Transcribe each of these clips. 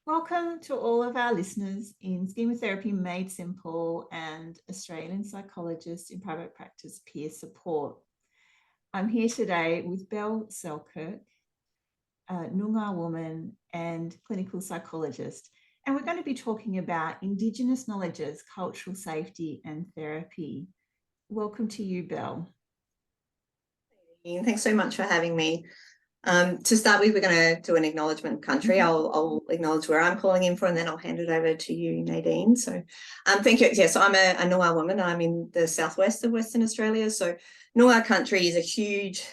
Welcome to all of our listeners in Schema Therapy Made Simple and Australian Psychologist in Private Practice Peer Support. I'm here today with Belle Selkirk, a Noongar woman and clinical psychologist, and we're going to be talking about Indigenous knowledges, cultural safety and therapy. Welcome to you, Belle. Thanks so much for having me. To start with, we're going to do an acknowledgement of country. I'll acknowledge where I'm calling in from, and then I'll hand it over to you, Nadine. So thank you. Yes, I'm a Noongar woman. I'm in the southwest of Western Australia. So Noongar country is a huge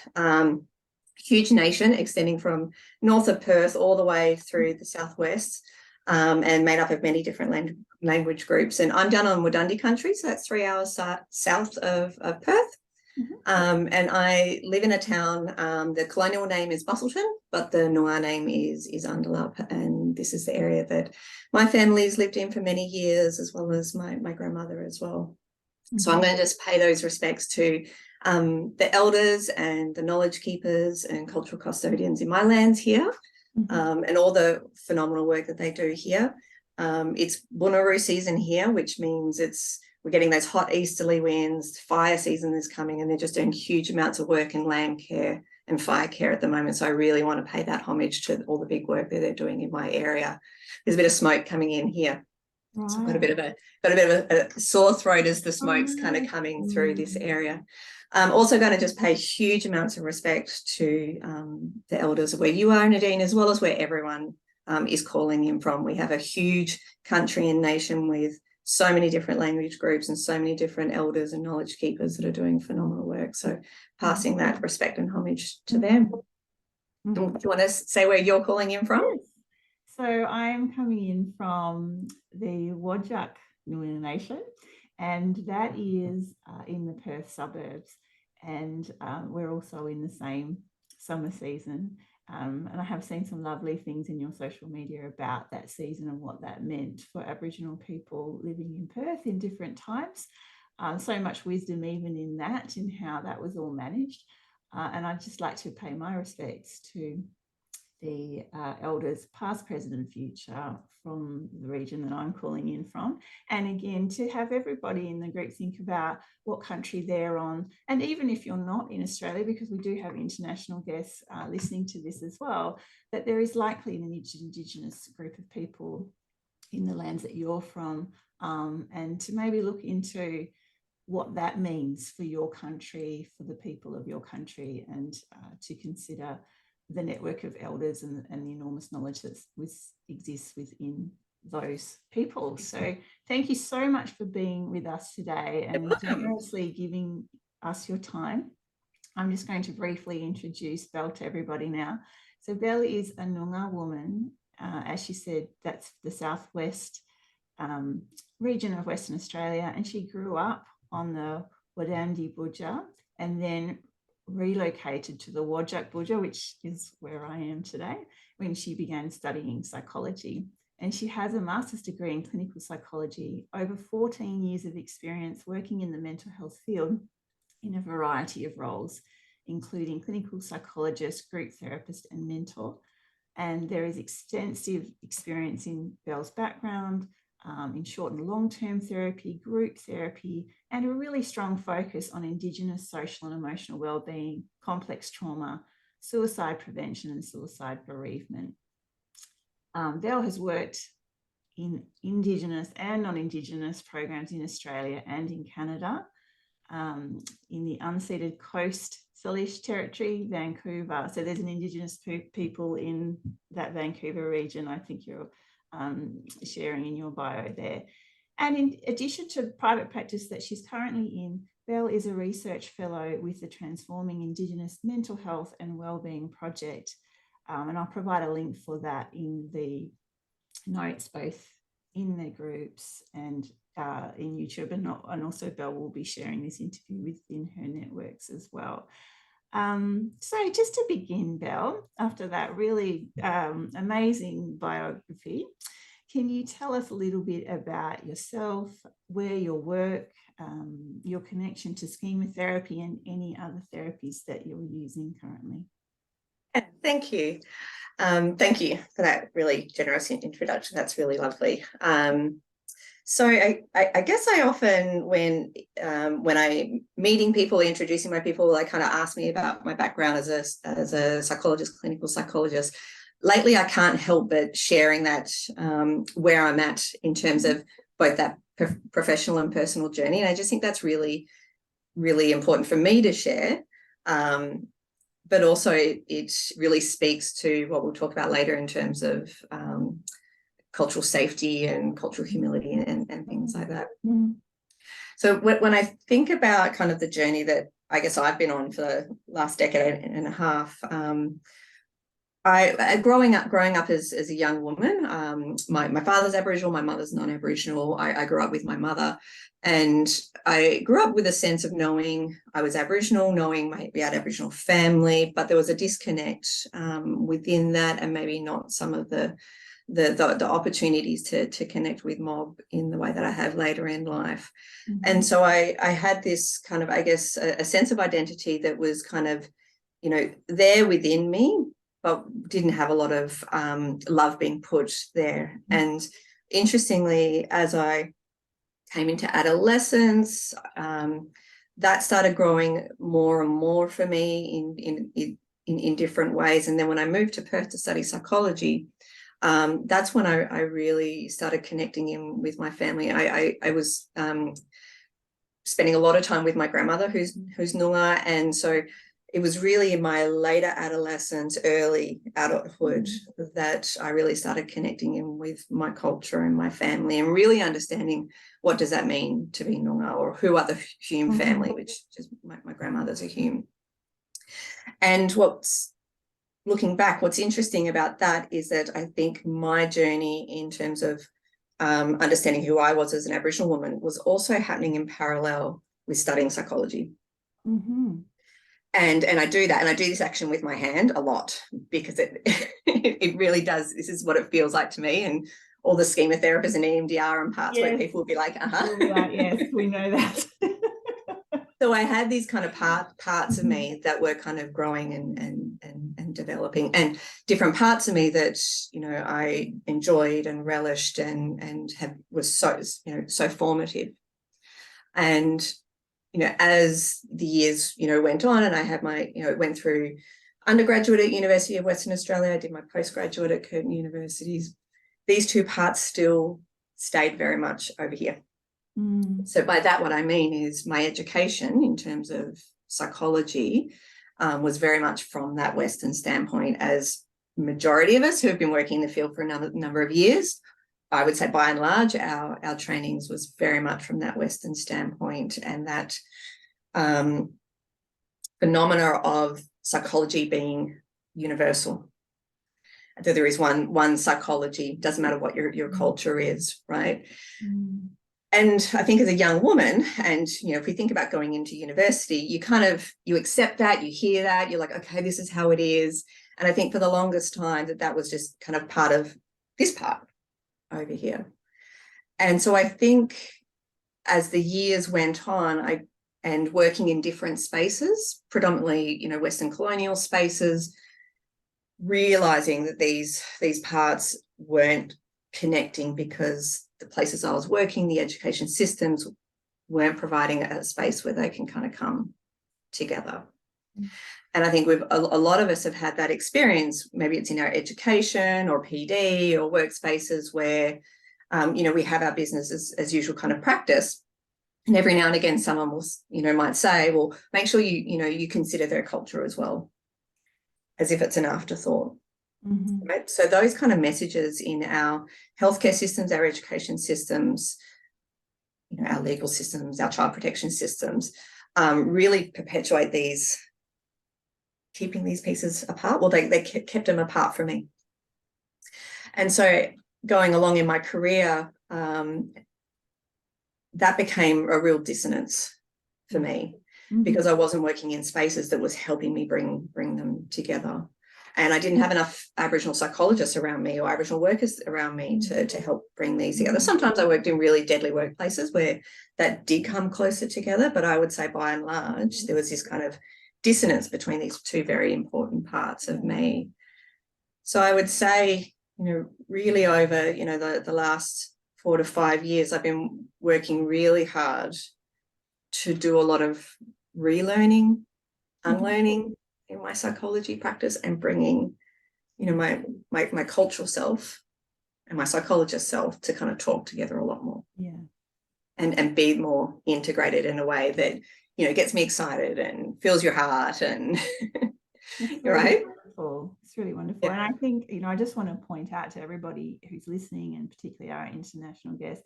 nation extending from north of Perth all the way through the southwest, and made up of many different language groups. And I'm down on Wadandi country, so that's 3 hours south of Perth. And I live in a town, the colonial name is Bustleton, but the Noongar name is Underlup, and this is the area that my family's lived in for many years, as well as my grandmother as well. So I'm going to just pay those respects to the elders and the knowledge keepers and cultural custodians in my lands here, and all the phenomenal work that they do here. It's Bunuroo season here, which means we're getting those hot easterly winds, fire season is coming, and they're just doing huge amounts of work in land care and fire care at the moment. So I really want to pay that homage to all the big work that they're doing in my area. There's a bit of smoke coming in here. Right. So I've got a bit of a sore throat as the smoke's kind of coming through this area. I'm also going to just pay huge amounts of respect to the elders of where you are, Nadine, as well as where everyone is calling in from. We have a huge country and nation with so many different language groups and so many different elders and knowledge keepers that are doing phenomenal work. So passing that respect and homage to them. Do you want to say where you're calling in from? Yes. So I'm coming in from the Whadjuk Noongar Nation, and that is in the Perth suburbs. And we're also in the same summer season. And I have seen some lovely things in your social media about that season and what that meant for Aboriginal people living in Perth in different times. So much wisdom even in that, in how that was all managed. And I'd just like to pay my respects to the elders past, present and future from the region that I'm calling in from. And again, to have everybody in the group think about what country they're on. And even if you're not in Australia, because we do have international guests listening to this as well, that there is likely an Indigenous group of people in the lands that you're from, and to maybe look into what that means for your country, for the people of your country, and to consider the network of elders and the enormous knowledge that exists within those people. So thank you so much for being with us today and generously giving us your time. I'm just going to briefly introduce Belle to everybody now. So Belle is a Noongar woman. As she said, that's the southwest region of Western Australia, and she grew up on the Wadandi Budja and then relocated to the Whadjuk Budja, which is where I am today, when she began studying psychology. And she has a master's degree in clinical psychology, over 14 years of experience working in the mental health field in a variety of roles, including clinical psychologist, group therapist, and mentor. And there is extensive experience in Belle's background, in short and long-term therapy, group therapy, and a really strong focus on Indigenous social and emotional wellbeing, complex trauma, suicide prevention and suicide bereavement. Belle has worked in Indigenous and non-Indigenous programs in Australia and in Canada, in the unceded Coast Salish Territory, Vancouver. So there's an Indigenous people in that Vancouver region. I think you're sharing in your bio there. And in addition to private practice that she's currently in, Belle is a research fellow with the Transforming Indigenous Mental Health and Wellbeing Project. And I'll provide a link for that in the notes, both in the groups and in YouTube. And also Belle will be sharing this interview within her networks as well. So just to begin, Belle, after that really amazing biography, can you tell us a little bit about yourself, where your work, your connection to schema therapy and any other therapies that you're using currently? Yeah, thank you. Thank you for that really generous introduction. That's really lovely. So I guess I often, when I'm meeting people, introducing my people, they kind of ask me about my background as a psychologist, clinical psychologist. Lately, I can't help but sharing that where I'm at in terms of both that professional and personal journey. And I just think that's really, really important for me to share. But also it really speaks to what we'll talk about later in terms of cultural safety and cultural humility and things like that. Mm. So when I think about kind of the journey that I guess I've been on for the last decade and a half, growing up as a young woman, my father's Aboriginal, my mother's non-Aboriginal. I grew up with my mother, and I grew up with a sense of knowing I was Aboriginal, knowing we had Aboriginal family, but there was a disconnect within that, and maybe not some of the opportunities to connect with mob in the way that I have later in life. Mm-hmm. And so I had this kind of, I guess, a sense of identity that was kind of, there within me, but didn't have a lot of love being put there. Mm-hmm. And interestingly, as I came into adolescence, that started growing more and more for me in different ways. And then when I moved to Perth to study psychology, that's when I really started connecting in with my family. I was spending a lot of time with my grandmother, who's Noongar, and so it was really in my later adolescence, early adulthood, that I really started connecting in with my culture and my family, and really understanding what does that mean to be Noongar, or who are the Hume family, which is my grandmother's a Hume. And looking back, what's interesting about that is that I think my journey in terms of understanding who I was as an Aboriginal woman was also happening in parallel with studying psychology. Mm-hmm. And I do that, and I do this action with my hand a lot, because it really does. This is what it feels like to me, and all the schema therapists and EMDR and parts, yes, where people will be like, yes, we know that. So I had these kind of parts of me that were kind of growing and developing, and different parts of me that, I enjoyed and relished and was so formative. And, as the years, went on, and I had my, went through undergraduate at University of Western Australia, I did my postgraduate at Curtin Universities. These two parts still stayed very much over here. So by that, what I mean is my education in terms of psychology was very much from that Western standpoint, as majority of us who have been working in the field for a number of years, I would say by and large, our trainings was very much from that Western standpoint, and that phenomena of psychology being universal. That there is one psychology, doesn't matter what your culture is, right? And I think as a young woman, and, if we think about going into university, you accept that, you hear that, you're like, okay, this is how it is. And I think for the longest time that was just kind of part of this part over here. And so I think as the years went on, and working in different spaces, predominantly, Western colonial spaces, realizing that these parts weren't connecting, because the places I was working, the education systems weren't providing a space where they can kind of come together. And I think a lot of us have had that experience. Maybe it's in our education or PD or workspaces where, we have our business as usual kind of practice. And every now and again, someone will, might say, well, make sure you consider their culture as well, as if it's an afterthought. Mm-hmm. Right? So those kind of messages in our healthcare systems, our education systems, our legal systems, our child protection systems, really perpetuate keeping these pieces apart. Well, they kept them apart from me. And so going along in my career, that became a real dissonance for me, because I wasn't working in spaces that was helping me bring them together. And I didn't have enough Aboriginal psychologists around me or Aboriginal workers around me to help bring these together. Sometimes I worked in really deadly workplaces where that did come closer together, but I would say by and large, there was this kind of dissonance between these two very important parts of me. So I would say, really over, the last 4 to 5 years, I've been working really hard to do a lot of relearning, unlearning in my psychology practice, and bringing, my cultural self and my psychologist self to kind of talk together a lot more. Yeah. And be more integrated in a way that, gets me excited and fills your heart, and right. Wonderful. It's really wonderful. Yeah. And I think, I just want to point out to everybody who's listening, and particularly our international guests,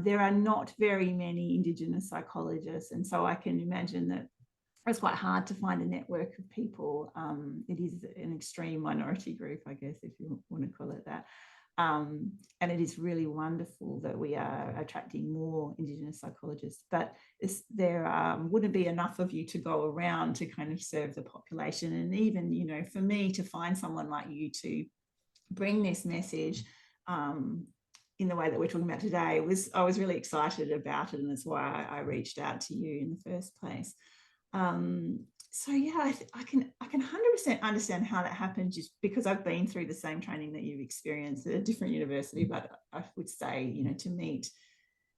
there are not very many Indigenous psychologists. And so I can imagine that it's quite hard to find a network of people. It is an extreme minority group, I guess, if you want to call it that. And it is really wonderful that we are attracting more Indigenous psychologists, but there wouldn't be enough of you to go around to kind of serve the population. And even, for me to find someone like you to bring this message in the way that we're talking about today, I was really excited about it, and that's why I reached out to you in the first place. So yeah, I can 100% understand how that happened, just because I've been through the same training that you've experienced at a different university. But I would say, to meet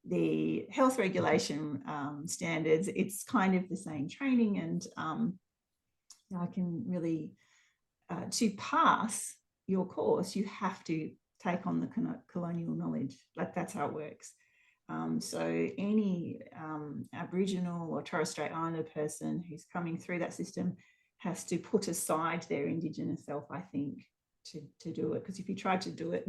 the health regulation standards, it's kind of the same training. And I can really, to pass your course, you have to take on the colonial knowledge. Like, that's how it works. So any Aboriginal or Torres Strait Islander person who's coming through that system has to put aside their Indigenous self, I think, to do it. Because if you tried to do it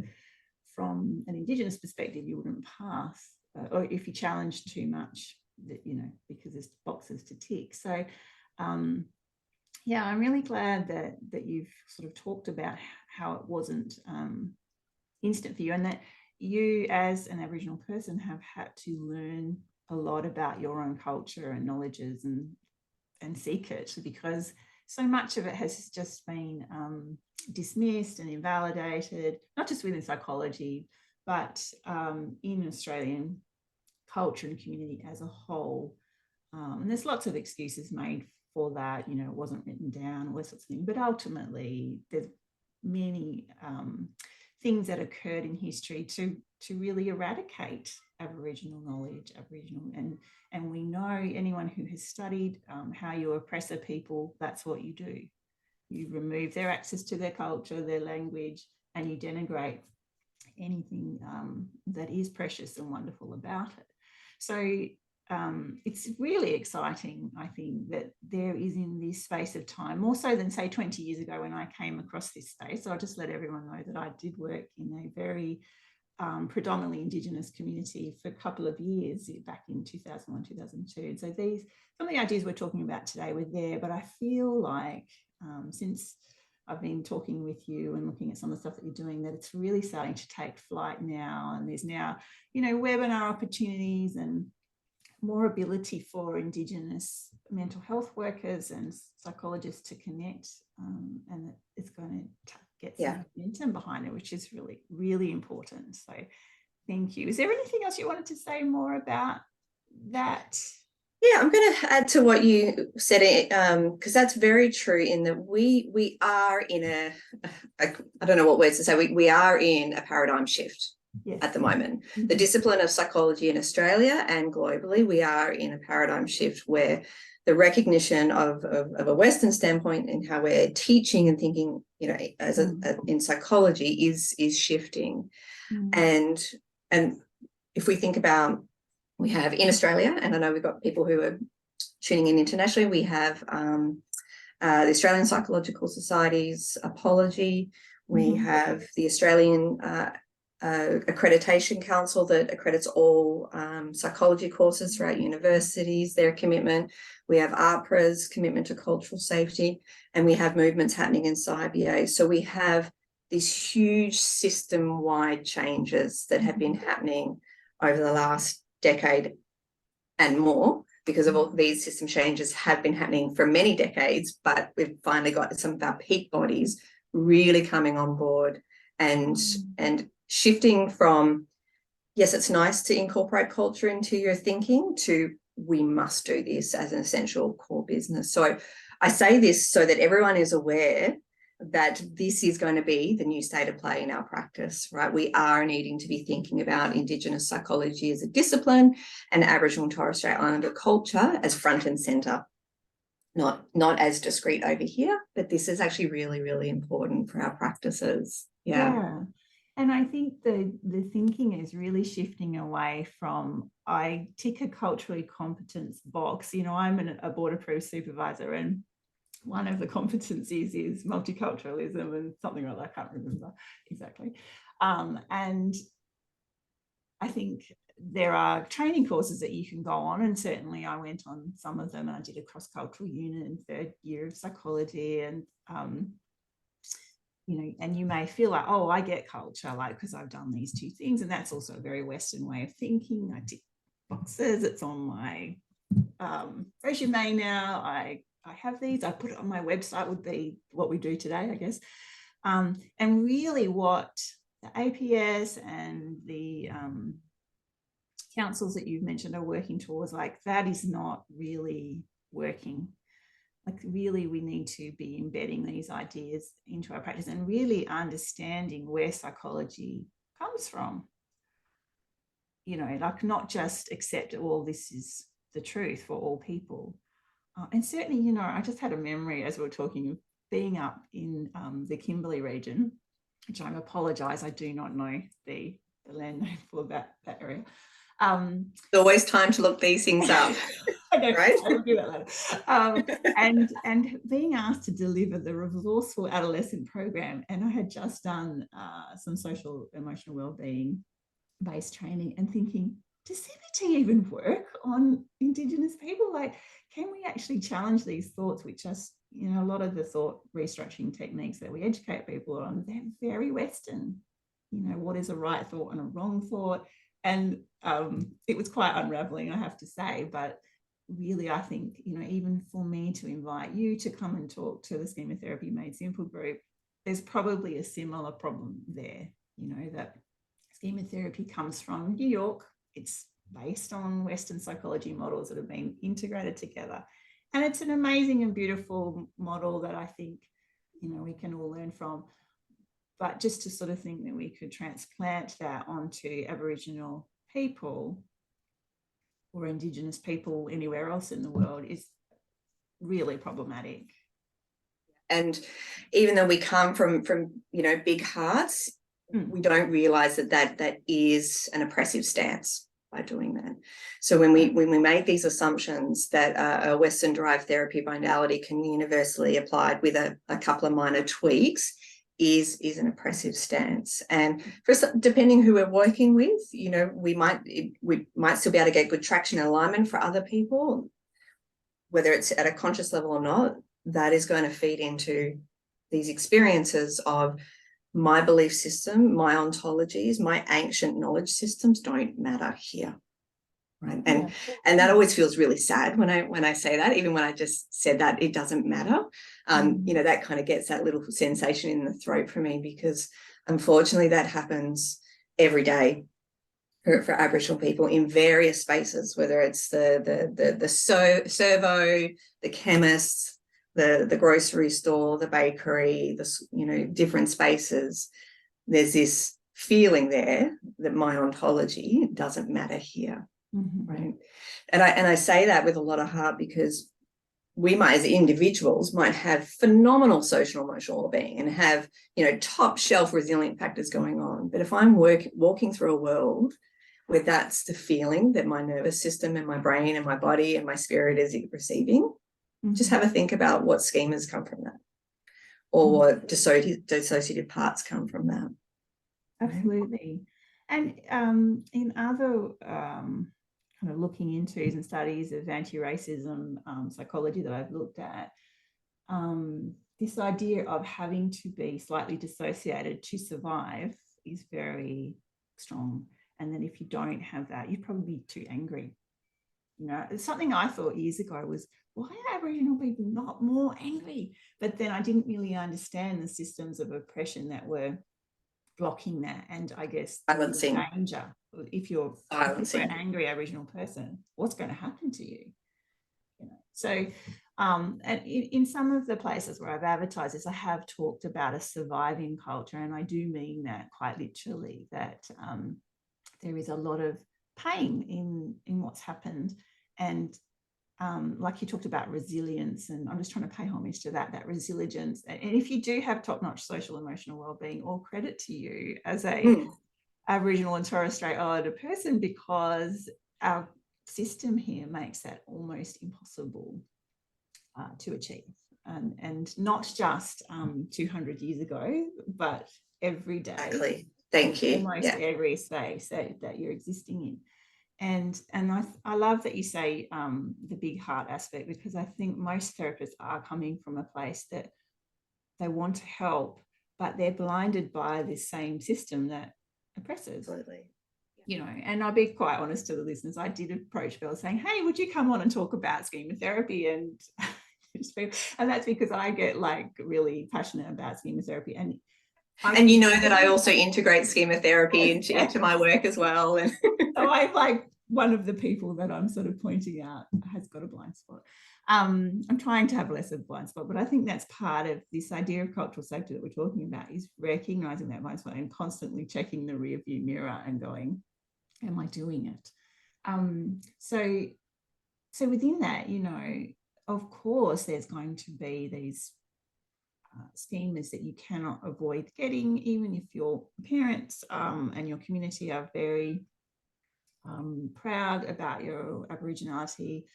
from an Indigenous perspective, you wouldn't pass. Or if you challenge too much, because there's boxes to tick. So yeah, I'm really glad that you've sort of talked about how it wasn't instant for you, and that you as an Aboriginal person have had to learn a lot about your own culture and knowledges and seek it, because so much of it has just been dismissed and invalidated, not just within psychology, but in Australian culture and community as a whole. And there's lots of excuses made for that, it wasn't written down, all sorts of things, but ultimately there's many things that occurred in history to really eradicate Aboriginal knowledge, and we know, anyone who has studied how you oppress a people, that's what you do. You remove their access to their culture, their language, and you denigrate anything that is precious and wonderful about it. So it's really exciting, I think, that there is, in this space of time, more so than, say, 20 years ago when I came across this space. So I'll just let everyone know that I did work in a very predominantly Indigenous community for a couple of years back in 2001, 2002. So some of the ideas we're talking about today were there, but I feel like since I've been talking with you and looking at some of the stuff that you're doing, that it's really starting to take flight now. And there's now, webinar opportunities and more ability for Indigenous mental health workers and psychologists to connect, and it's going to get some momentum behind it, which is really, really important. So thank you. Is there anything else you wanted to say more about that? Yeah, I'm going to add to what you said, because that's very true, in that we are in I don't know what words to say, we are in a paradigm shift. Yes. At the moment. Mm-hmm. The discipline of psychology in Australia and globally, we are in a paradigm shift where the recognition of a Western standpoint in how we're teaching and thinking, in psychology is shifting. Mm-hmm. And if we think about, we have in Australia, and I know we've got people who are tuning in internationally, we have the Australian Psychological Society's apology. We have the Australian Accreditation Council that accredits all psychology courses throughout universities, their commitment. We have APRA's commitment to cultural safety, and we have movements happening in CyBA. So we have these huge system-wide changes that have been happening over the last decade and more, because of all these system changes have been happening for many decades, but we've finally got some of our peak bodies really coming on board and shifting from, yes, it's nice to incorporate culture into your thinking, to we must do this as an essential core business. So I say this so that everyone is aware that this is going to be the new state of play in our practice, right? We are needing to be thinking about Indigenous psychology as a discipline and Aboriginal and Torres Strait Islander culture as front and centre, not as discrete over here, but this is actually really, really important for our practices. Yeah. And I think the thinking is really shifting away from, I tick a culturally competence box. You know, I'm a board approved supervisor, and one of the competencies is multiculturalism and something like that, I can't remember exactly. And I think there are training courses that you can go on, and certainly I went on some of them, and I did a cross-cultural unit in third year of psychology, and you know, and you may feel like, oh, I get culture, like, because I've done these two things, and that's also a very Western way of thinking. I tick boxes, it's on my resume now. I have these, I put it on my website, would be what we do today, I guess. And really what the APS and the councils that you've mentioned are working towards, like, that is not really working. Like, really, we need to be embedding these ideas into our practice and really understanding where psychology comes from. You know, like, not just accept, well, this is the truth for all people. And certainly, you know, I just had a memory as we were talking of being up in the Kimberley region, which I apologise, I do not know the land name for that area. There's always time to look these things up. Okay, right? I'll do that later. And being asked to deliver the resourceful adolescent program, and I had just done some social emotional wellbeing based training, and thinking, does CBT even work on Indigenous people? Like, can we actually challenge these thoughts, which just, you know, a lot of the thought restructuring techniques that we educate people on, they're very Western. You know, what is a right thought and a wrong thought? And it was quite unraveling, I have to say. But really, I think, you know, even for me to invite you to come and talk to the Schema Therapy Made Simple group, there's probably a similar problem there, you know, that schema therapy comes from New York. It's based on Western psychology models that have been integrated together. And it's an amazing and beautiful model that I think, you know, we can all learn from. But just to sort of think that we could transplant that onto Aboriginal people or Indigenous people anywhere else in the world is really problematic. And even though we come from you know, big hearts, we don't realize that is an oppressive stance by doing that. So when we make these assumptions that a Western derived therapy modality can be universally applied with a couple of minor tweaks is an oppressive stance. And for depending who we're working with, you know, we might still be able to get good traction and alignment. For other people, whether it's at a conscious level or not, that is going to feed into these experiences of my belief system, my ontologies, my ancient knowledge systems don't matter here, right? And that always feels really sad when I say that. Even when I just said that, it doesn't matter. You know, that kind of gets that little sensation in the throat for me, because unfortunately that happens every day for Aboriginal people in various spaces, whether it's the servo, the chemists, the grocery store, the bakery, you know, different spaces. There's this feeling there that my ontology doesn't matter here, right? And I say that with a lot of heart, because we might, as individuals, might have phenomenal social emotional well-being and have, you know, top shelf resilient factors going on. But if I'm walking through a world where that's the feeling that my nervous system and my brain and my body and my spirit is receiving, just have a think about what schemas come from that, or what dissociative parts come from that. Absolutely. And in other kind of looking into and studies of anti-racism psychology that I've looked at, this idea of having to be slightly dissociated to survive is very strong. And then if you don't have that, you'd probably be too angry. You know, it's something I thought years ago was, why are Aboriginal people not more angry? But then I didn't really understand the systems of oppression that were blocking that. And I guess the danger, if you're an angry Aboriginal person, what's going to happen to you? You know? So And in some of the places where I've advertised this, I have talked about a surviving culture, and I do mean that quite literally, that there is a lot of pain in what's happened. And like you talked about resilience, and I'm just trying to pay homage to that resilience. And if you do have top-notch social emotional well-being, all credit to you as a Aboriginal and Torres Strait Islander person, because our system here makes that almost impossible to achieve. And not just 200 years ago, but every day. Exactly. Thank you. Almost every space that you're existing in. And I love that you say the big heart aspect, because I think most therapists are coming from a place that they want to help, but they're blinded by this same system that oppresses. Absolutely. You know, and I'll be quite honest to the listeners, I did approach Belle saying, hey, would you come on and talk about schema therapy? And that's because I get like really passionate about schema therapy. And you know that I also integrate schema therapy into my work as well. And so I'm like one of the people that I'm sort of pointing out has got a blind spot. I'm trying to have less of a blind spot, but I think that's part of this idea of cultural safety that we're talking about, is recognizing that blind spot and constantly checking the rear view mirror and going, am I doing it? So within that, you know, of course, there's going to be these schemas that you cannot avoid getting, even if your parents and your community are very proud about your Aboriginality.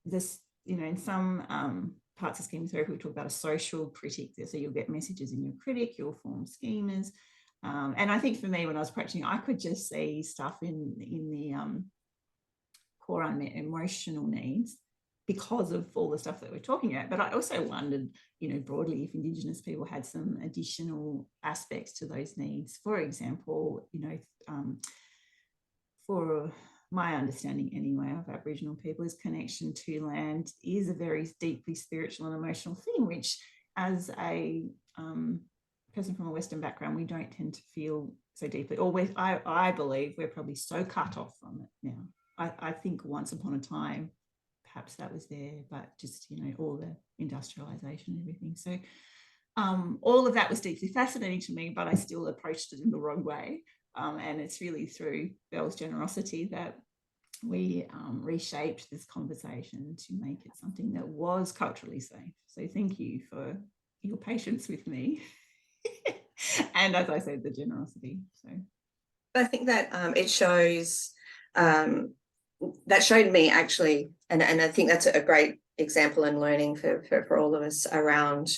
This, you know, in some parts of schema therapy, we talk about a social critic. So you'll get messages in your critic, you'll form schemas. And I think for me, when I was practicing, I could just see stuff in the core unmet emotional needs because of all the stuff that we're talking about. But I also wondered, you know, broadly, if Indigenous people had some additional aspects to those needs. For example, you know, for my understanding anyway of Aboriginal people, is connection to land is a very deeply spiritual and emotional thing, which as a person from a Western background, we don't tend to feel so deeply. Or I believe we're probably so cut off from it now. I think once upon a time, perhaps that was there, but just, you know, all the industrialization and everything. So all of that was deeply fascinating to me, but I still approached it in the wrong way. And it's really through Belle's generosity that we reshaped this conversation to make it something that was culturally safe. So thank you for your patience with me. And as I said, the generosity. So I think that it shows, that showed me actually, and I think that's a great example and learning for all of us around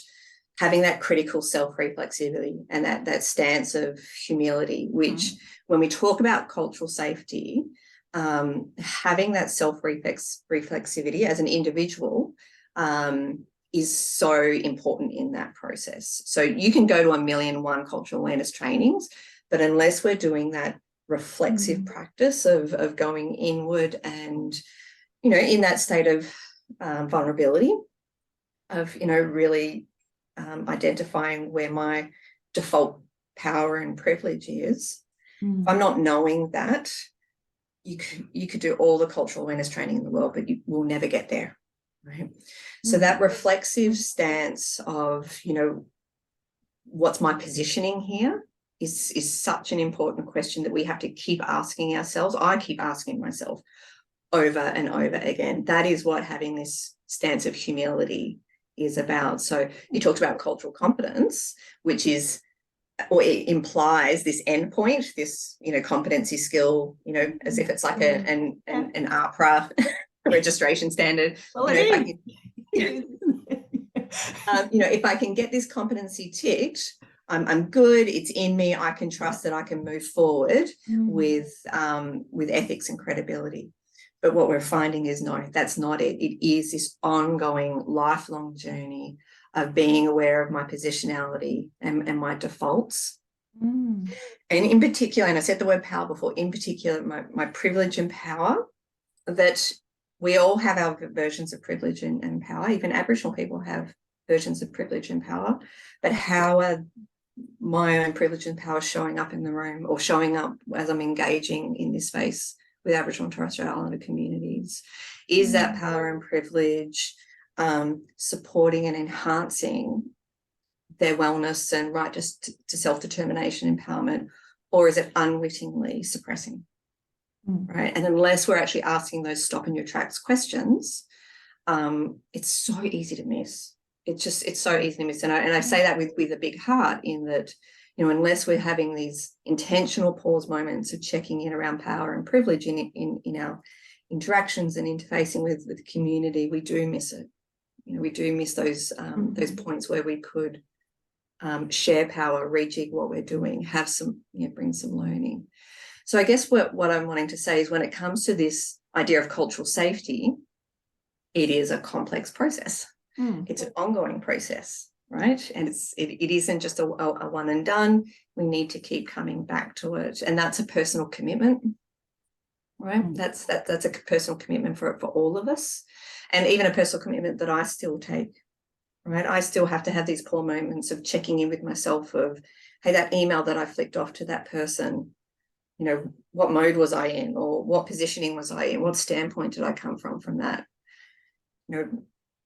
having that critical self-reflexivity and that stance of humility, which when we talk about cultural safety, having that self-reflexivity as an individual is so important in that process. So you can go to 1,000,001 cultural awareness trainings, but unless we're doing that reflexive practice of going inward and, you know, in that state of vulnerability, of, you know, really identifying where my default power and privilege is. If I'm not knowing that, you could do all the cultural awareness training in the world, but you will never get there, right? So that reflexive stance of, you know, what's my positioning here is such an important question that we have to keep asking ourselves. I keep asking myself over and over again. That is what having this stance of humility is about. So you talked about cultural competence, which is, or it implies this endpoint, this, you know, competency skill, you know, as if it's like an APRA registration standard. Well, you know, if I can get this competency ticked, I'm good, it's in me, I can trust that I can move forward with ethics and credibility. But what we're finding is, no, that's not it. It is this ongoing, lifelong journey of being aware of my positionality and my defaults. And in particular, and I said the word power before, in particular, my privilege and power, that we all have our versions of privilege and power. Even Aboriginal people have versions of privilege and power. But how are my own privilege and power showing up in the room, or showing up as I'm engaging in this space with Aboriginal and Torres Strait Islander communities? Is that power and privilege supporting and enhancing their wellness and right to self-determination, empowerment, or is it unwittingly suppressing? Right? And unless we're actually asking those stop in your tracks questions, it's so easy to miss. It's so easy to miss. And I say that with a big heart, in that, you know, unless we're having these intentional pause moments of checking in around power and privilege in our interactions and interfacing with the community, we do miss it. You know, we do miss those points where we could share power, rejig what we're doing, have some, you know, bring some learning. So I guess what I'm wanting to say is, when it comes to this idea of cultural safety, it is a complex process. It's an ongoing process, right? And it isn't just a one and done. We need to keep coming back to it, and that's a personal commitment, right? That's a personal commitment for all of us, and even a personal commitment that I still take. Right, I still have to have these poor moments of checking in with myself of, hey, that email that I flicked off to that person, you know, what mode was I in, or what positioning was I in, what standpoint did I come from that? You know,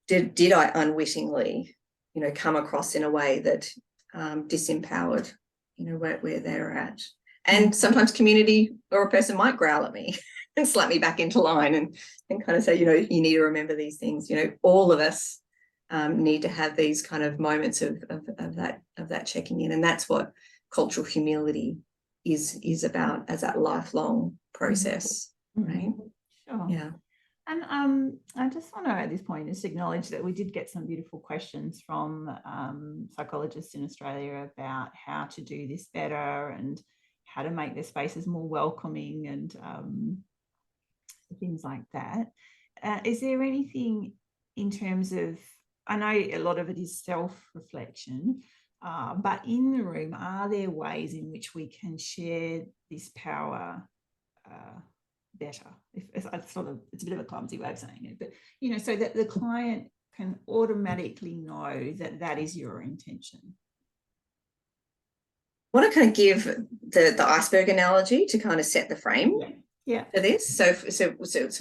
did I unwittingly, you know, come across in a way that disempowered, you know, where they're at? And sometimes community or a person might growl at me and slap me back into line and kind of say, you know, you need to remember these things. You know, all of us need to have these kind of moments of that checking in, and that's what cultural humility is about, as that lifelong process, right? Sure. Yeah. And I just want to, at this point, just acknowledge that we did get some beautiful questions from psychologists in Australia about how to do this better and how to make their spaces more welcoming and things like that. Is there anything in terms of, I know a lot of it is self-reflection, but in the room, are there ways in which we can share this power better? It's a bit of a clumsy way of saying it, but, you know, so that the client can automatically know that that is your intention. I want to kind of give the iceberg analogy to kind of set the frame. Yeah. For this. So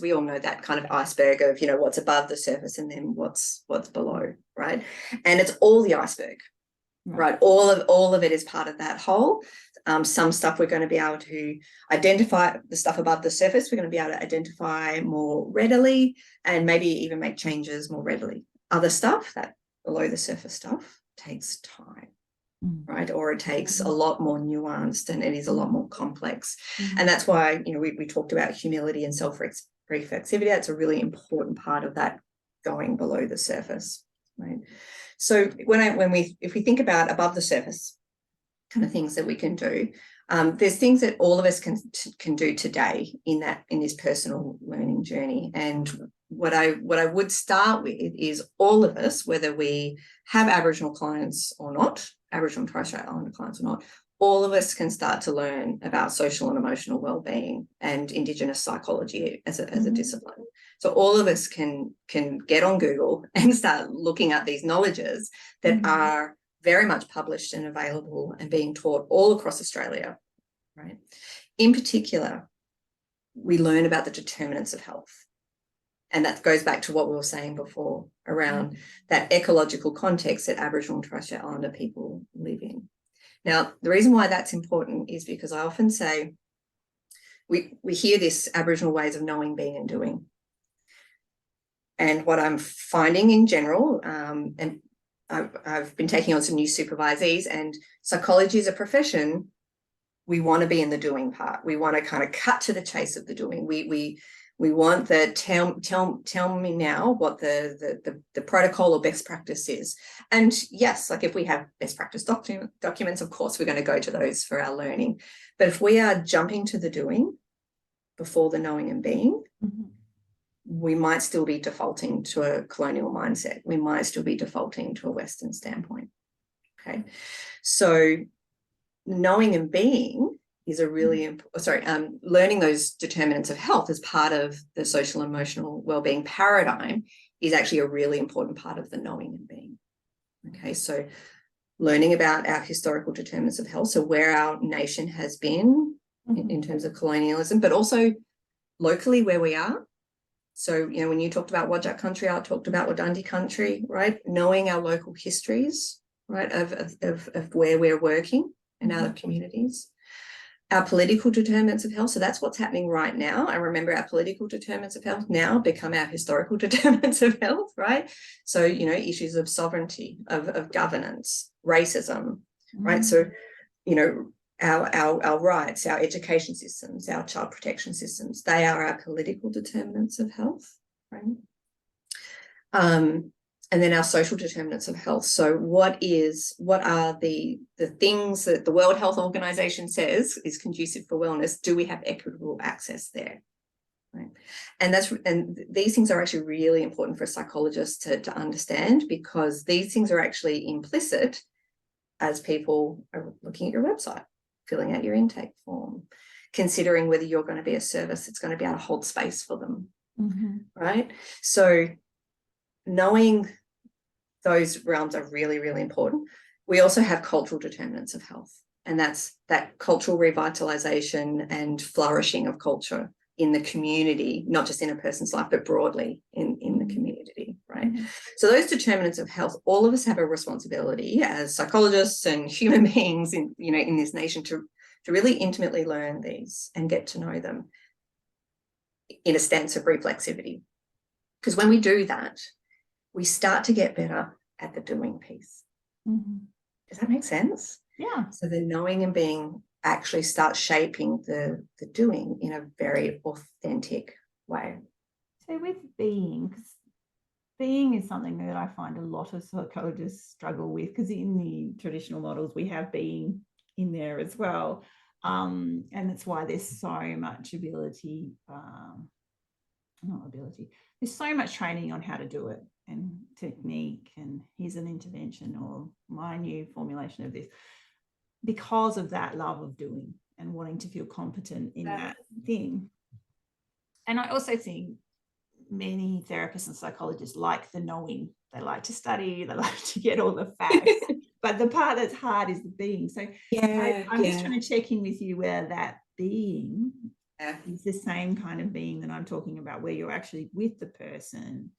we all know that kind of iceberg of, you know, what's above the surface and then what's below, right? And it's all the iceberg, right? All of it is part of that whole. Some stuff we're going to be able to identify, the stuff above the surface, we're going to be able to identify more readily and maybe even make changes more readily. Other stuff, that below the surface stuff, takes time. Right, or it takes a lot more nuanced, and it is a lot more complex. And that's why, you know, we talked about humility and self-reflexivity. That's a really important part of that going below the surface, right? So if we think about above the surface kind of things that we can do, there's things that all of us can do today in this personal learning journey. And what I would start with is, all of us, whether we have Aboriginal clients or not, Aboriginal and Torres Strait Islander clients or not, all of us can start to learn about social and emotional well-being and Indigenous psychology as a discipline. So all of us can get on Google and start looking at these knowledges that are very much published and available and being taught all across Australia, right? In particular, we learn about the determinants of health. And that goes back to what we were saying before around that ecological context that Aboriginal and Torres Strait Islander people live in. Now, the reason why that's important is because I often say we hear this Aboriginal ways of knowing, being and doing. And what I'm finding in general, and I've been taking on some new supervisees, and psychology as a profession, we want to be in the doing part. We want to kind of cut to the chase of the doing. We want the tell me now what the protocol or best practice is. And yes, like if we have best practice documents, of course, we're going to go to those for our learning. But if we are jumping to the doing before the knowing and being, we might still be defaulting to a colonial mindset. We might still be defaulting to a Western standpoint. Okay. So knowing and being is a really learning those determinants of health as part of the social and emotional well-being paradigm is actually a really important part of the knowing and being. Okay, so learning about our historical determinants of health, so where our nation has been in terms of colonialism, but also locally where we are, So, when you talked about Whadjuk country, I talked about Wadandi country, right? Knowing our local histories, right, of where we're working in other communities. Our political determinants of health. So that's what's happening right now. And remember, our political determinants of health now become our historical determinants of health, right? So, issues of sovereignty, of governance, racism, right? So, our rights, our education systems, our child protection systems, they are our political determinants of health, right? And then our social determinants of health. So what are the things that the World Health Organization says is conducive for wellness? Do we have equitable access there? Right. And these things are actually really important for psychologists to understand, because these things are actually implicit as people are looking at your website, filling out your intake form, considering whether you're going to be a service that's going to be able to hold space for them. Right. So knowing those realms are really, really important. We also have cultural determinants of health, and that's that cultural revitalization and flourishing of culture in the community, not just in a person's life, but broadly in the community, right? So those determinants of health, all of us have a responsibility as psychologists and human beings in this nation to really intimately learn these and get to know them in a stance of reflexivity. Because when we do that, we start to get better at the doing piece. Does that make sense? Yeah. So the knowing and being actually starts shaping the doing in a very authentic way. So with being, because being is something that I find a lot of psychologists struggle with, because in the traditional models we have being in there as well. And that's why there's so much there's so much training on how to do it, and technique, and here's an intervention, or my new formulation of this, because of that love of doing and wanting to feel competent in that thing. And I also think many therapists and psychologists like the knowing. They like to study, they like to get all the facts, but the part that's hard is the being. So I'm just trying to check in with you where that being is the same kind of being that I'm talking about, where you're actually with the person,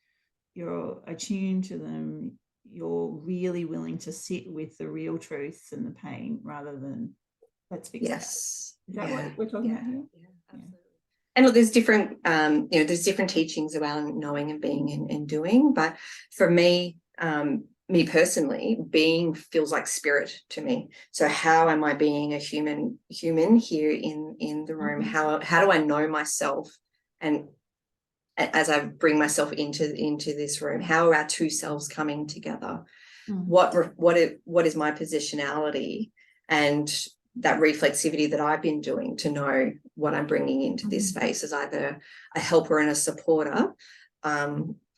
you're attuned to them, you're really willing to sit with the real truths and the pain rather than let's fix that. Is that what we're talking about here? Yeah, absolutely. And look, there's different teachings around knowing and being and doing, but for me, me personally, being feels like spirit to me. So how am I being a human here in the room? How do I know myself? And as I bring myself into this room, how are our two selves coming together? What is my positionality and that reflexivity that I've been doing to know what I'm bringing into this space as either a helper and a supporter,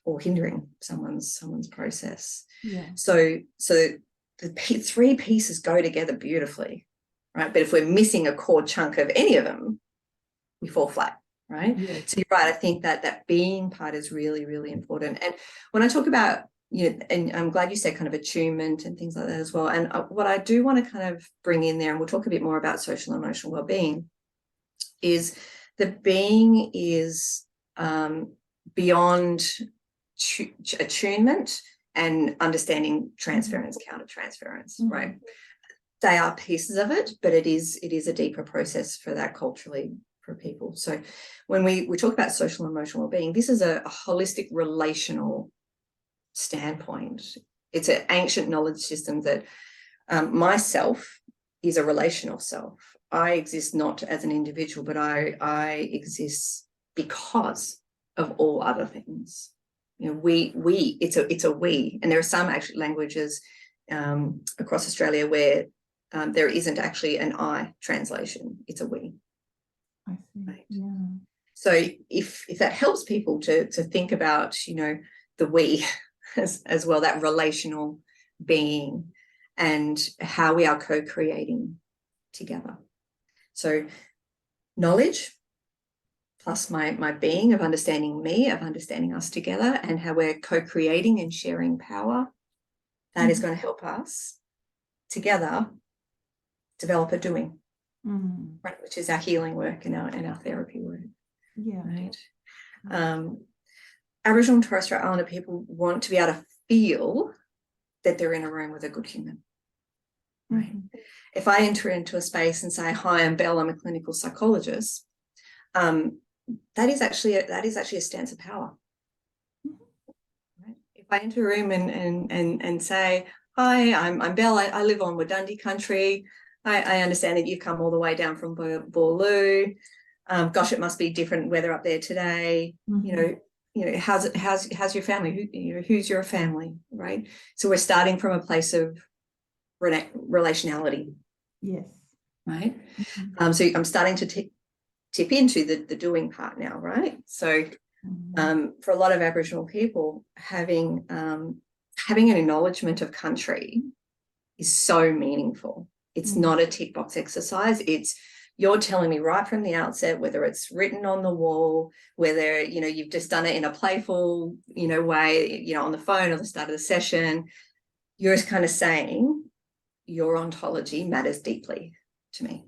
or hindering someone's process. So the three pieces go together beautifully, right? But if we're missing a core chunk of any of them, we fall flat. Right. So you're right. I think that being part is really, really important. And when I talk about, and I'm glad you said kind of attunement and things like that as well. And what I do want to kind of bring in there, and we'll talk a bit more about social and emotional well-being, is the being is beyond attunement and understanding transference, counter-transference, right? They are pieces of it, but it is a deeper process for that culturally for people. So when we talk about social and emotional well-being, this is a holistic relational standpoint. It's an ancient knowledge system that myself is a relational self. I exist not as an individual, but I exist because of all other things. It's a we, and there are some actually languages across Australia where there isn't actually an I translation. It's a we. I see. Right. Yeah. So if that helps people to think about, the we as well, that relational being and how we are co-creating together. So knowledge plus my being of understanding me, of understanding us together, and how we're co-creating and sharing power, that is going to help us together develop a doing. Right, which is our healing work and our therapy work. Yeah. Right. Aboriginal and Torres Strait Islander people want to be able to feel that they're in a room with a good human. Right. If I enter into a space and say, "Hi, I'm Belle, I'm a clinical psychologist," that is actually a stance of power. Right? If I enter a room and say, "Hi, I'm Belle, I live on Wadundee country. I understand that you've come all the way down from Boorloo. Gosh, it must be different weather up there today. You know, how's your family? Who's your family?" Right. So we're starting from a place of relationality. Yes. Right. So I'm starting to tip into the doing part now. Right. So for a lot of Aboriginal people, having an acknowledgement of country is so meaningful. It's not a tick box exercise. You're telling me right from the outset, whether it's written on the wall, whether, you know, you've just done it in a playful, you know, way, you know, on the phone at the start of the session, you're just kind of saying your ontology matters deeply to me.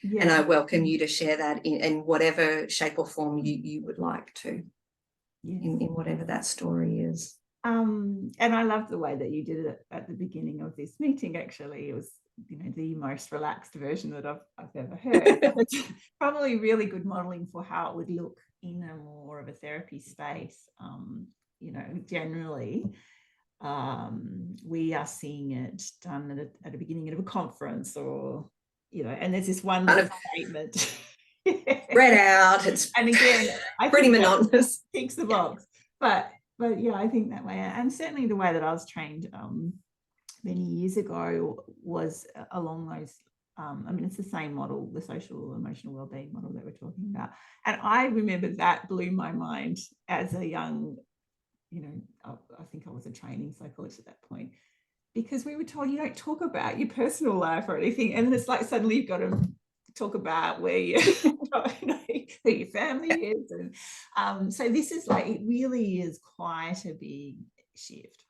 Yeah. And I welcome you to share that in whatever shape or form you would like to, in whatever that story is. And I love the way that you did it at the beginning of this meeting. Actually, it was, you know, the most relaxed version that I've ever heard. It's probably really good modeling for how it would look in a more of a therapy space. You know, generally, we are seeing it done at the beginning of a conference, or, you know, and there's this one kind of statement spread out. It's and again, I pretty monotonous. Ticks the box, but yeah, I think that way, and certainly the way that I was trained many years ago was along those. I mean, it's the same model, the social emotional wellbeing model that we're talking about, and I remember that blew my mind as a young, you know, I think I was a training psychologist at that point, because we were told you don't talk about your personal life or anything, and it's like suddenly you've got to talk about where you, who your family is, and so this is like, it really is quite a big shift,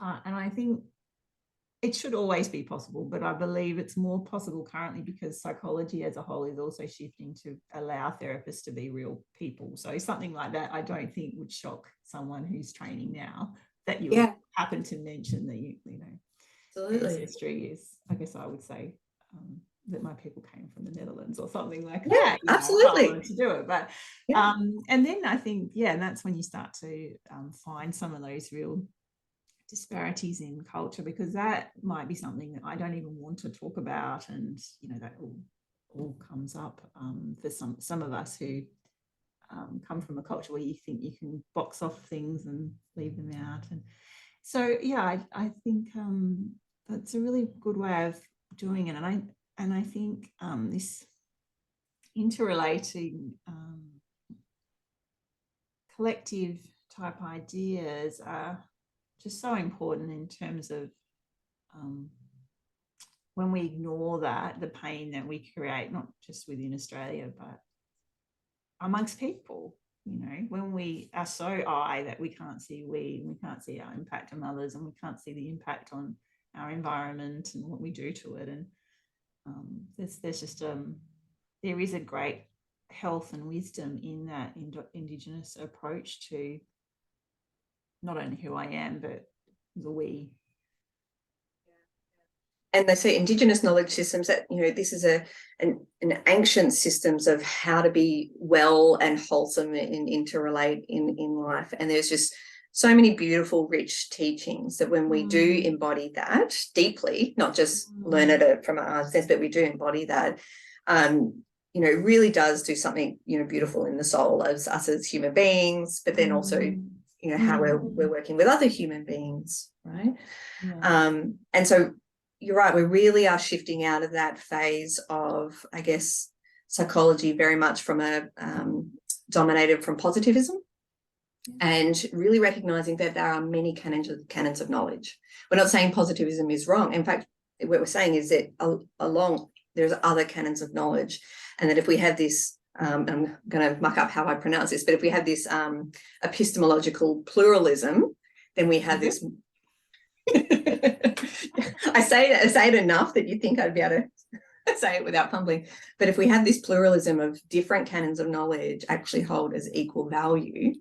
and I think it should always be possible, but I believe it's more possible currently because psychology as a whole is also shifting to allow therapists to be real people. So something like that, I don't think would shock someone who's training now, that you happen to mention that you know, ancestry is, I guess I would say, that my people came from the Netherlands or something like that. Absolutely. I wanted to do it, but and then I think, and that's when you start to find some of those real disparities in culture, because that might be something that I don't even want to talk about, and you know, that all comes up for some of us who come from a culture where you think you can box off things and leave them out, and so I think that's a really good way of doing it, and I think this interrelating collective type ideas are just so important in terms of when we ignore that, the pain that we create, not just within Australia, but amongst people, you know, when we are so that we can't see we can't see our impact on others, and we can't see the impact on our environment and what we do to it. And there's just there is a great health and wisdom in that Indigenous approach to not only who I am, but the we. And they say Indigenous knowledge systems, that, you know, this is an ancient systems of how to be well and wholesome and interrelate in life. And there's just so many beautiful, rich teachings that when we do embody that deeply, not just learn it from our sense, but we do embody that, you know, it really does do something, you know, beautiful in the soul as us as human beings, but then also, you know, how we're working with other human beings, right? And so you're right, we really are shifting out of that phase of, I guess, psychology very much from a dominated from positivism, and really recognizing that there are many canons of knowledge. We're not saying positivism is wrong. In fact, what we're saying is that there's other canons of knowledge, and that if we have this, I'm going to muck up how I pronounce this, but if we have this epistemological pluralism, then we have this. I say it enough that you think I'd be able to say it without fumbling. But if we have this pluralism of different canons of knowledge actually hold as equal value,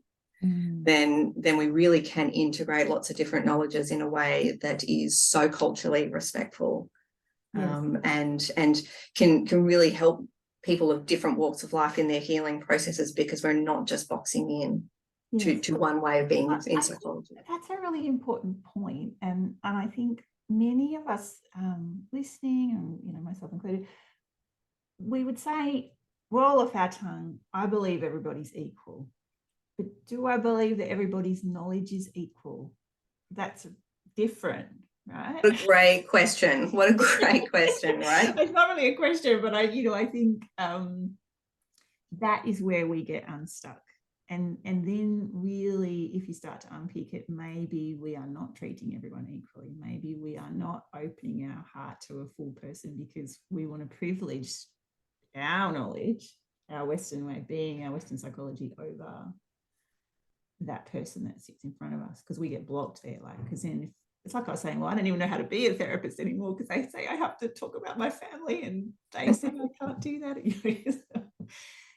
then we really can integrate lots of different knowledges in a way that is so culturally respectful, and can really help people of different walks of life in their healing processes, because we're not just boxing in to one way of being in psychology. That's a really important point, and I think many of us listening, and you know, myself included, we would say, roll off our tongue, I believe everybody's equal. But do I believe that everybody's knowledge is equal? That's different, right? What a great question. What a great question, right? It's not really a question, but I think that is where we get unstuck. And then really, if you start to unpick it, maybe we are not treating everyone equally. Maybe we are not opening our heart to a full person because we want to privilege our knowledge, our Western way of being, our Western psychology over that person that sits in front of us, because we get blocked there. Like, because then it's like I was saying, well, I don't even know how to be a therapist anymore because they say I have to talk about my family, and they say I can't do that.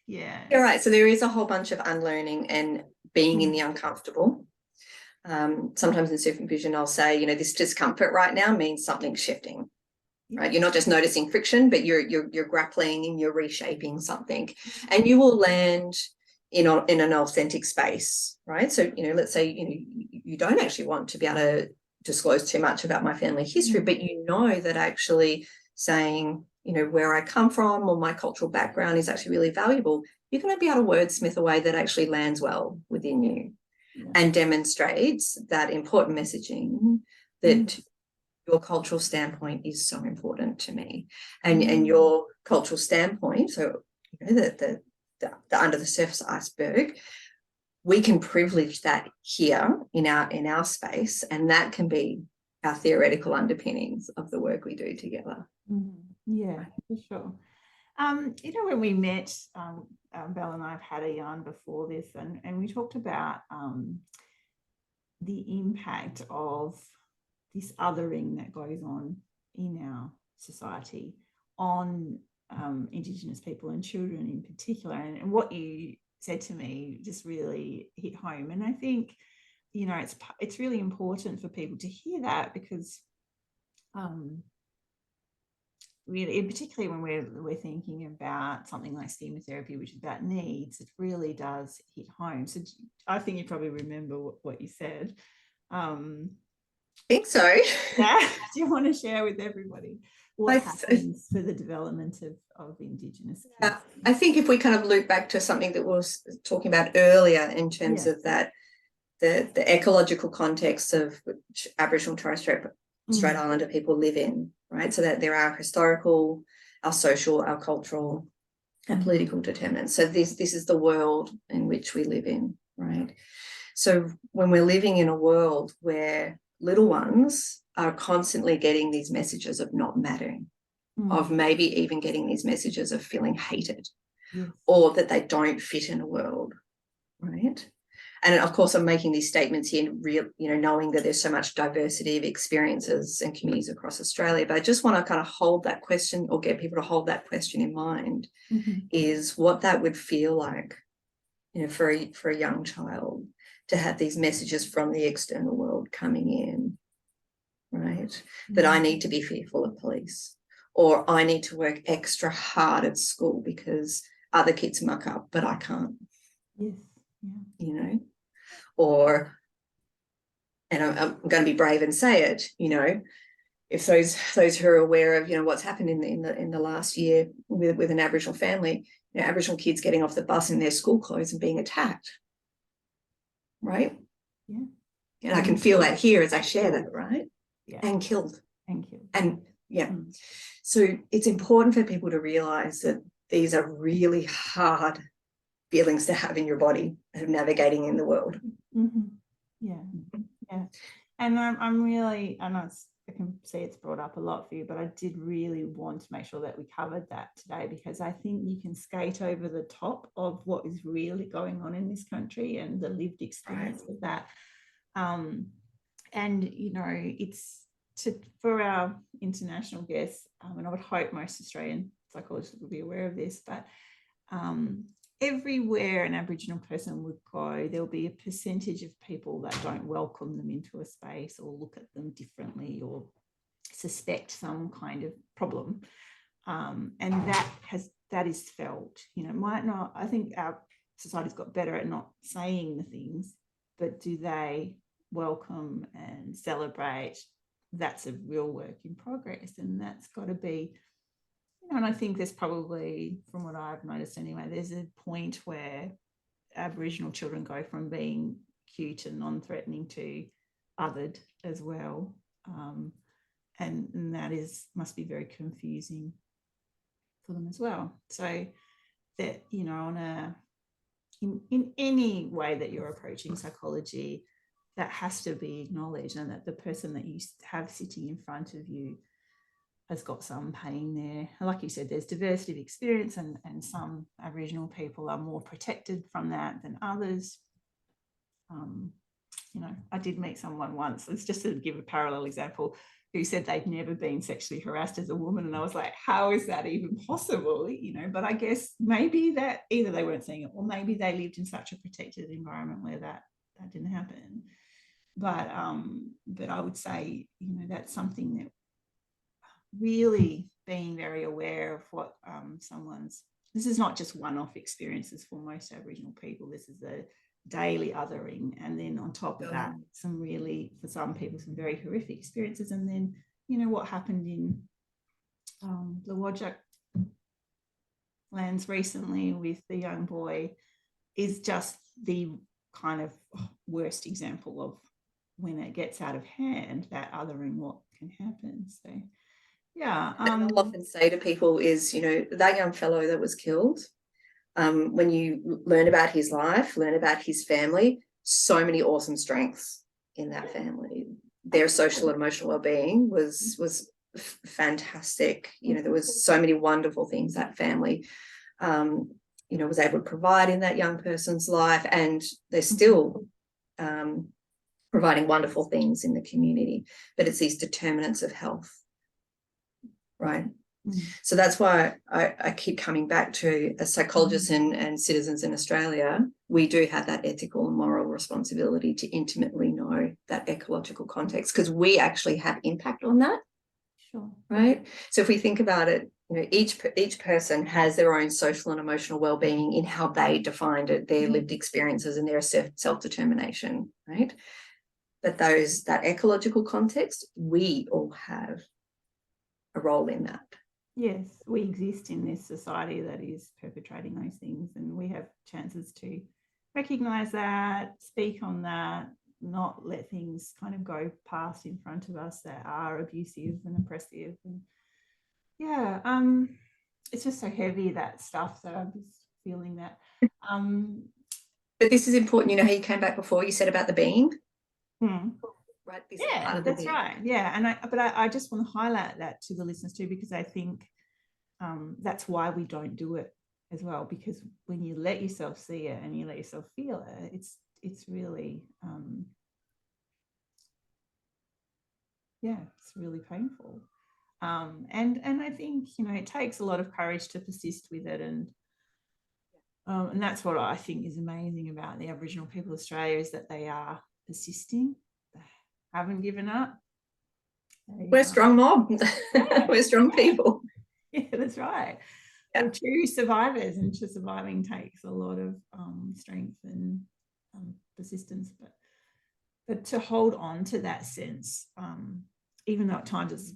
Yeah. You're right. So there is a whole bunch of unlearning and being in the uncomfortable. Sometimes in supervision, I'll say, you know, this discomfort right now means something's shifting. Right, you're not just noticing friction, but you're grappling and you're reshaping something, and you will land in an authentic space, right? So, you know, let's say, you know, you don't actually want to be able to disclose too much about my family history, but you know that actually saying, you know, where I come from or my cultural background is actually really valuable. You're going to be able to wordsmith a way that actually lands well within you and demonstrates that important messaging that your cultural standpoint is so important to me, and your cultural standpoint. So, you know, the under the surface iceberg, we can privilege that here in our space, and that can be our theoretical underpinnings of the work we do together. Yeah, for sure. You know, when we met, Belle and I have had a yarn before this, and we talked about the impact of this othering that goes on in our society on Indigenous people and children in particular. And what you said to me just really hit home. And I think, you know, it's really important for people to hear that, because really, particularly when we're thinking about something like schema therapy, which is about needs, it really does hit home. So I think you probably remember what you said. I think so. Yeah. Do you want to share with everybody what happens for the development of Indigenous kids? Yeah, I think if we kind of loop back to something that we were talking about earlier in terms of that, the ecological context of which Aboriginal Torres Strait Islander people live in, right? So that there are historical, our social, our cultural, and political determinants. So this is the world in which we live in, right? So when we're living in a world where little ones are constantly getting these messages of not mattering, of maybe even getting these messages of feeling hated, or that they don't fit in a world, right? And of course, I'm making these statements here, knowing that there's so much diversity of experiences and communities across Australia. But I just want to kind of hold that question, or get people to hold that question in mind, is what that would feel like, you know, for a young child to have these messages from the external world coming in, right? That I need to be fearful of police, or I need to work extra hard at school because other kids muck up, but I can't. Yes. Yeah. You know, or, and I'm going to be brave and say it, you know, if those who are aware of, you know, what's happened in the last year with an Aboriginal family, you know, Aboriginal kids getting off the bus in their school clothes and being attacked, right? Yeah. And I can feel that here as I share that, right? Yeah. And killed. And yeah. So it's important for people to realize that these are really hard feelings to have in your body of navigating in the world. Yeah. And I'm really, I know I can see it's brought up a lot for you, but I did really want to make sure that we covered that today, because I think you can skate over the top of what is really going on in this country and the lived experience of that. And, you know, for our international guests, and I would hope most Australian psychologists will be aware of this, but everywhere an Aboriginal person would go, there'll be a percentage of people that don't welcome them into a space or look at them differently or suspect some kind of problem. And that is felt, might not, I think our society's got better at not saying the things, but do they welcome and celebrate? That's a real work in progress, and that's got to be, and I think there's probably, from what I've noticed anyway, there's a point where Aboriginal children go from being cute and non-threatening to othered as well, and that must be very confusing for them as well. So that, in any way that you're approaching psychology, that has to be acknowledged, and that the person that you have sitting in front of you has got some pain there. Like you said, there's diversity of experience, and some Aboriginal people are more protected from that than others. I did meet someone once, it's just to give a parallel example, who said they'd never been sexually harassed as a woman, and I was like, how is that even possible? But I guess maybe that either they weren't seeing it, or maybe they lived in such a protected environment where that didn't happen. But I would say, that's something that really being very aware of what this is not just one-off experiences for most Aboriginal people. This is a daily othering, and then on top of that, some really, for some people, some very horrific experiences. And then what happened in the Wodjuk lands recently with the young boy is just the kind of worst example of when it gets out of hand, that othering, what can happen. So yeah, I'll often say to people is, that young fellow that was killed, when you learn about his life, learn about his family, so many awesome strengths in that family. Their social and emotional well-being was fantastic. There was so many wonderful things that family, was able to provide in that young person's life, and they're still providing wonderful things in the community. But it's these determinants of health, right? So that's why I keep coming back to, as psychologists and citizens in Australia, we do have that ethical and moral responsibility to intimately know that ecological context, because we actually have impact on that. Sure. Right. So if we think about it, each person has their own social and emotional well-being in how they defined it, their lived experiences and their self-determination, right? But that ecological context, we all have a role in that. Yes, we exist in this society that is perpetrating those things, and we have chances to recognise that, speak on that, not let things kind of go past in front of us that are abusive and oppressive. And yeah, it's just so heavy, that stuff, that I'm just feeling that. But this is important. How you came back before, you said about the being. Right, yeah, that's right. Yeah, and I just want to highlight that to the listeners too, because I think that's why we don't do it as well, because when you let yourself see it and you let yourself feel it, it's really it's really painful, and I think it takes a lot of courage to persist with it, and that's what I think is amazing about the Aboriginal people of Australia, is that they are persisting. Haven't given up. We're a strong mob. We're strong people. Yeah, that's right. They're true survivors, and surviving takes a lot of strength and persistence. But to hold on to that sense, even though at times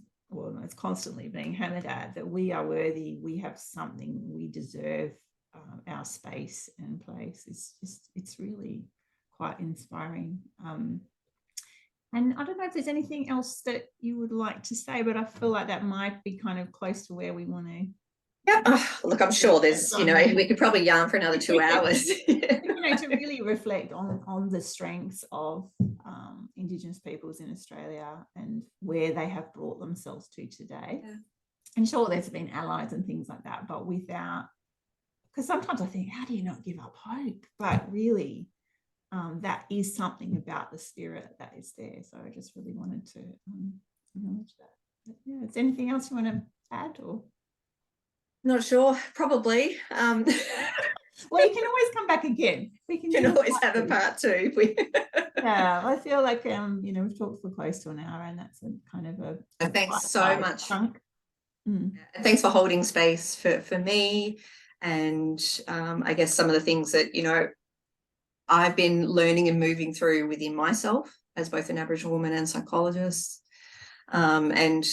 it's constantly being hammered at, that we are worthy, we have something, we deserve our space and place. It's really quite inspiring. And I don't know if there's anything else that you would like to say, but I feel like that might be kind of close to where we want to. Yeah, look, I'm sure there's, we could probably yarn for another 2 hours. To really reflect on the strengths of Indigenous peoples in Australia and where they have brought themselves to today. Yeah. And sure, there's been allies and things like that, but without, because sometimes I think, how do you not give up hope? But really, that is something about the spirit that is there. So I just really wanted to acknowledge that. But yeah, is there anything else you want to add, or? Not sure, probably. Well, you can always come back again. We can always have a part two. Yeah, I feel like we've talked for close to an hour, and that's a kind of a thanks so much. Chunk. Thanks for holding space for me, and I guess some of the things that I've been learning and moving through within myself as both an Aboriginal woman and psychologist. And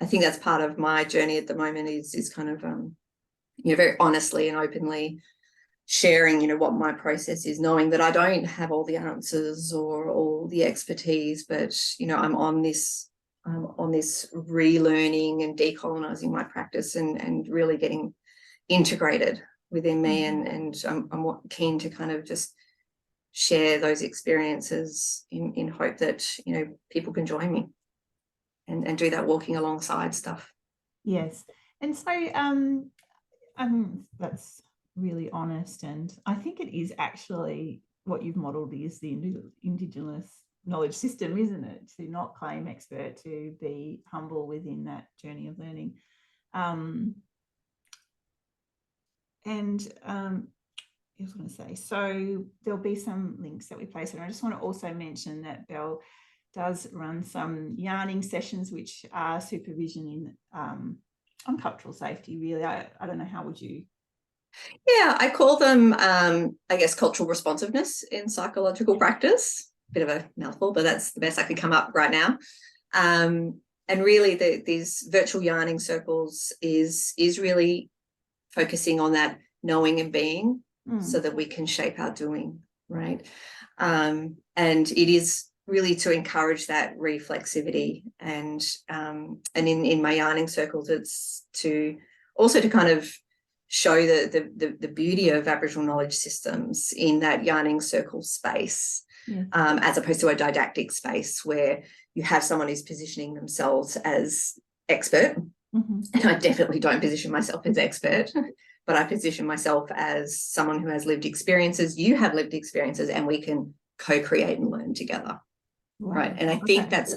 I think that's part of my journey at the moment is kind of very honestly and openly sharing what my process is, knowing that I don't have all the answers or all the expertise, but I'm on this relearning and decolonizing my practice and really getting integrated within me. And I'm keen to kind of just share those experiences in hope that people can join me and do that walking alongside stuff. Yes. And so that's really honest, and I think it is actually what you've modeled is the Indigenous knowledge system, isn't it? To not claim expert, to be humble within that journey of learning. I was going to say, so there'll be some links that we place, and I just want to also mention that Belle does run some yarning sessions, which are supervision in on cultural safety. Really, I don't know, how would you? Yeah, I call them, I guess, cultural responsiveness in psychological practice. Bit of a mouthful, but that's the best I could come up right now. And really, these virtual yarning circles is really focusing on that knowing and being, so that we can shape our doing, right? And it is really to encourage that reflexivity, and in my yarning circles, it's to kind of show the beauty of Aboriginal knowledge systems in that yarning circle space, as opposed to a didactic space where you have someone who's positioning themselves as expert. And I definitely don't position myself as expert, but I position myself as someone who has lived experiences. You have lived experiences, and we can co-create and learn together. Wow. Right. And I think that's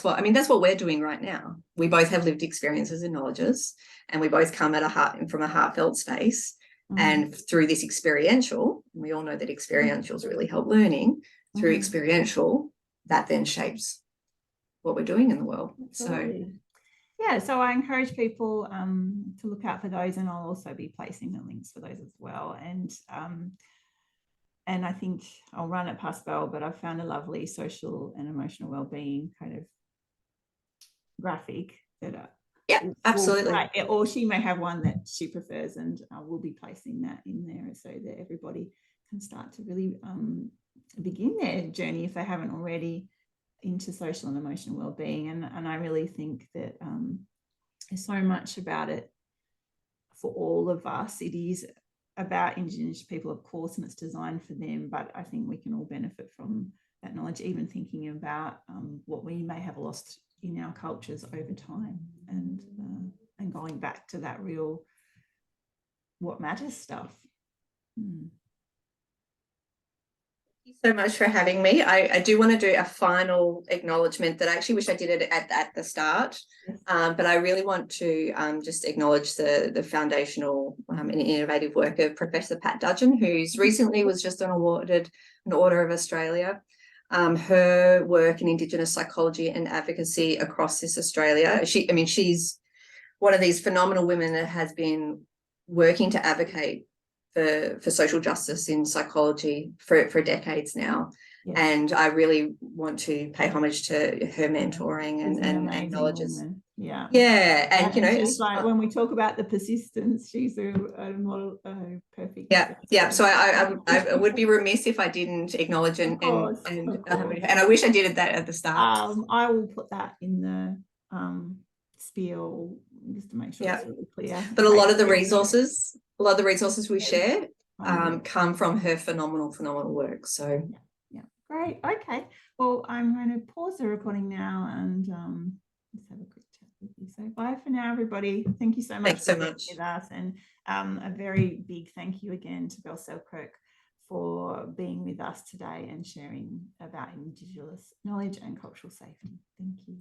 what we're doing right now. We both have lived experiences and knowledges, and we both come from a heartfelt space. And through this experiential, we all know that experientials really help learning. Through experiential, that then shapes what we're doing in the world. Absolutely. So I encourage people to look out for those, and I'll also be placing the links for those as well. And I think I'll run it past Belle, but I've found a lovely social and emotional wellbeing kind of graphic that absolutely. Or she may have one that she prefers, and we'll be placing that in there so that everybody can start to really begin their journey, if they haven't already, into social and emotional well-being. And I really think that there's so much about it for all of us. It is about Indigenous people, of course, and it's designed for them, but I think we can all benefit from that knowledge, even thinking about what we may have lost in our cultures over time, and going back to that real what matters stuff. Thank you so much for having me. I do want to do a final acknowledgement that I actually wish I did it at the start, but I really want to just acknowledge the foundational and innovative work of Professor Pat Dudgeon, who's recently was just awarded an Order of Australia. Her work in Indigenous psychology and advocacy across this Australia. She's one of these phenomenal women that has been working to advocate for social justice in psychology for decades now. And I really want to pay homage to her mentoring and acknowledges. And she's like, when we talk about the persistence, she's a model, perfect. So I would be remiss if I didn't acknowledge and I wish I did that at the start. I will put that in the spiel just to make sure it's really clear. But a lot of the resources we share come from her phenomenal work. So great. Okay, well, I'm going to pause the recording now and let's have a quick chat with you. So bye for now, everybody. Thank you so much for being with us, and a very big thank you again to Belle Selkirk for being with us today and sharing about Indigenous knowledge and cultural safety. Thank you.